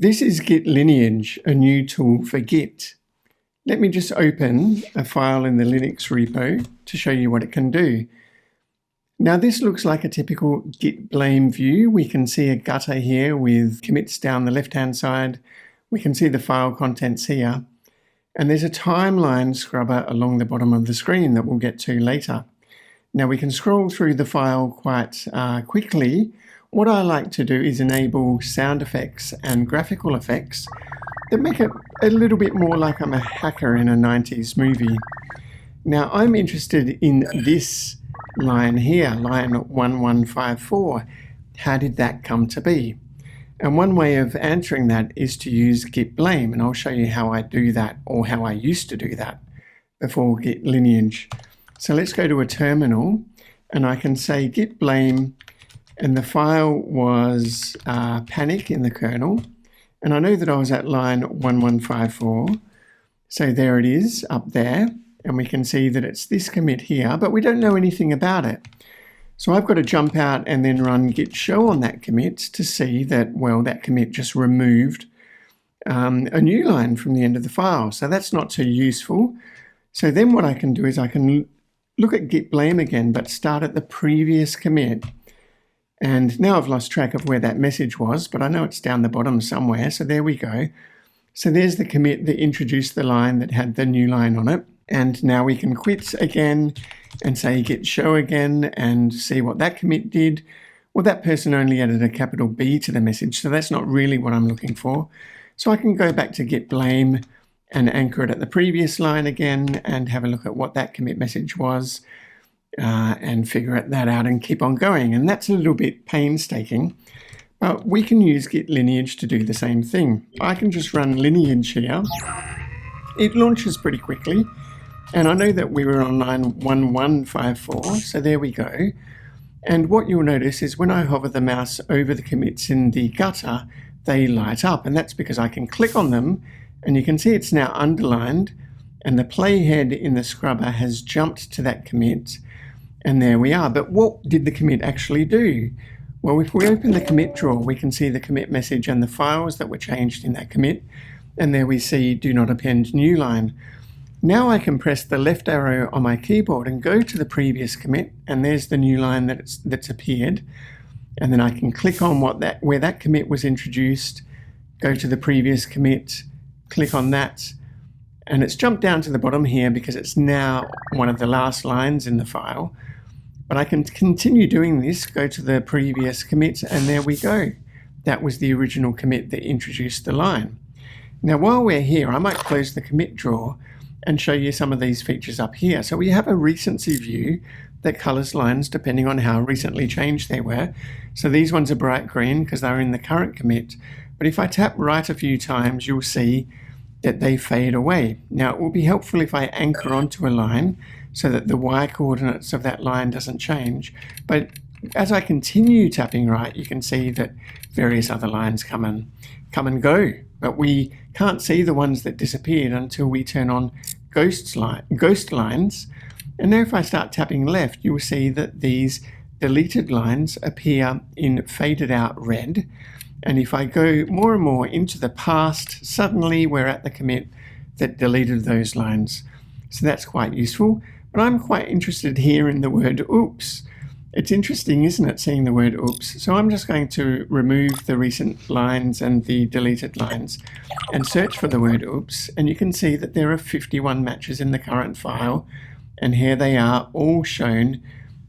This is Git Lineage, a new tool for Git. Let me just open a file in the Linux repo to show you what it can do. Now this looks like a typical Git blame view. We can see a gutter here with commits down the left-hand side. We can see the file contents here. And there's a timeline scrubber along the bottom of the screen that we'll get to later. Now we can scroll through the file quite quickly. What I like to do is enable sound effects and graphical effects that make it a little bit more like I'm a hacker in a 90s movie. Now I'm interested in this line here, line 1154. How did that come to be? And one way of answering that is to use git blame, and I'll show you how I do that, or how I used to do that before Git Lineage. So let's go to a terminal, and I can say git blame, and the file was panic in the kernel, and I know that I was at line 1154, so there it is up there, and we can see that it's this commit here, but we don't know anything about it. So I've got to jump out and then run git show on that commit to see that, well, that commit just removed a new line from the end of the file, so that's not too useful. So then what I can do is I can look at git blame again, but start at the previous commit. And now I've lost track of where that message was, but I know it's down the bottom somewhere, so there we go. So there's the commit that introduced the line that had the new line on it. And now we can quit again and say git show again and see what that commit did. Well, that person only added a capital B to the message, so that's not really what I'm looking for. So I can go back to git blame and anchor it at the previous line again and have a look at what that commit message was. And figure that out and keep on going. And that's a little bit painstaking, but we can use Git Lineage to do the same thing. I can just run lineage here. It launches pretty quickly, and I know that we were on line 1154, so there we go. And what you'll notice is when I hover the mouse over the commits in the gutter, they light up, and that's because I can click on them, and you can see it's now underlined, and the playhead in the scrubber has jumped to that commit. And there we are. But what did the commit actually do? Well, if we open the commit drawer, we can see the commit message and the files that were changed in that commit. And there we see do not append new line. Now I can press the left arrow on my keyboard and go to the previous commit. And there's the new line that's appeared. And then I can click on where that commit was introduced, go to the previous commit, click on that. And it's jumped down to the bottom here because it's now one of the last lines in the file. But I can continue doing this, go to the previous commit, and there we go. That was the original commit that introduced the line. Now, while we're here, I might close the commit drawer and show you some of these features up here. So we have a recency view that colors lines depending on how recently changed they were. So these ones are bright green because they're in the current commit. But if I tap right a few times, you'll see that they fade away. Now, it will be helpful if I anchor onto a line so that the y coordinates of that line doesn't change. But as I continue tapping right, you can see that various other lines come and go. But we can't see the ones that disappeared until we turn on ghost lines. And now if I start tapping left, you will see that these deleted lines appear in faded out red. And if I go more and more into the past, suddenly we're at the commit that deleted those lines. So that's quite useful. But I'm quite interested here in the word oops. It's interesting, isn't it, seeing the word oops? So I'm just going to remove the recent lines and the deleted lines and search for the word oops. And you can see that there are 51 matches in the current file. And here they are all shown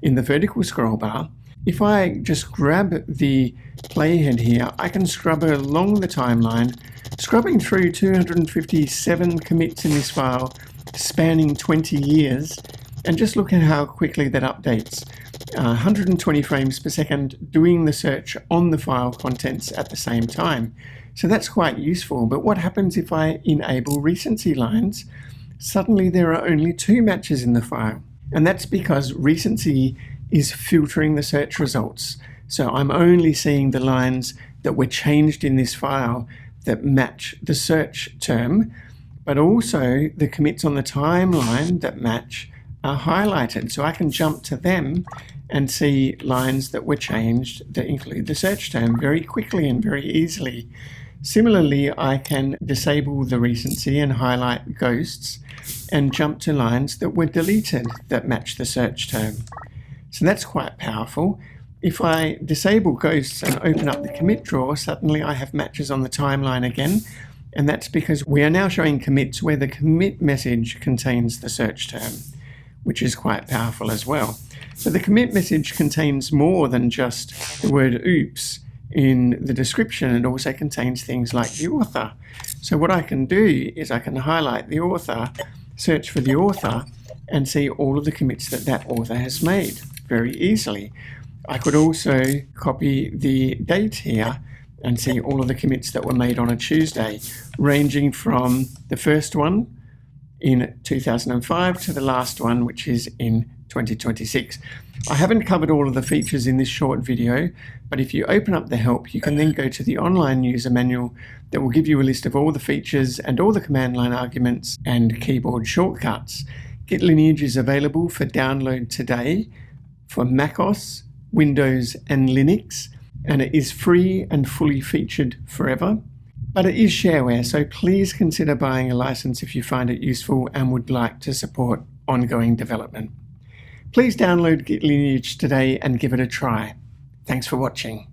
in the vertical scroll bar. If I just grab the playhead here, I can scrub along the timeline, scrubbing through 257 commits in this file, spanning 20 years, and just look at how quickly that updates. 120 frames per second, doing the search on the file contents at the same time. So that's quite useful. But what happens if I enable recency lines? Suddenly there are only 2 matches in the file. And that's because recency is filtering the search results. So I'm only seeing the lines that were changed in this file that match the search term, but also the commits on the timeline that match are highlighted. So I can jump to them and see lines that were changed that include the search term very quickly and very easily. Similarly, I can disable the recency and highlight ghosts and jump to lines that were deleted that match the search term. So that's quite powerful. If I disable ghosts and open up the commit drawer, suddenly I have matches on the timeline again, and that's because we are now showing commits where the commit message contains the search term, which is quite powerful as well. But the commit message contains more than just the word oops in the description. It also contains things like the author. So what I can do is I can highlight the author, search for the author, and see all of the commits that that author has made very easily. I could also copy the date here and see all of the commits that were made on a Tuesday, ranging from the first one in 2005 to the last one, which is in 2026. I haven't covered all of the features in this short video, but if you open up the help, you can then go to the online user manual that will give you a list of all the features and all the command line arguments and keyboard shortcuts. Git Lineage is available for download today for macOS, Windows and Linux, and it is free and fully featured forever. But it is shareware, so please consider buying a license if you find it useful and would like to support ongoing development. Please download Git Lineage today and give it a try. Thanks for watching.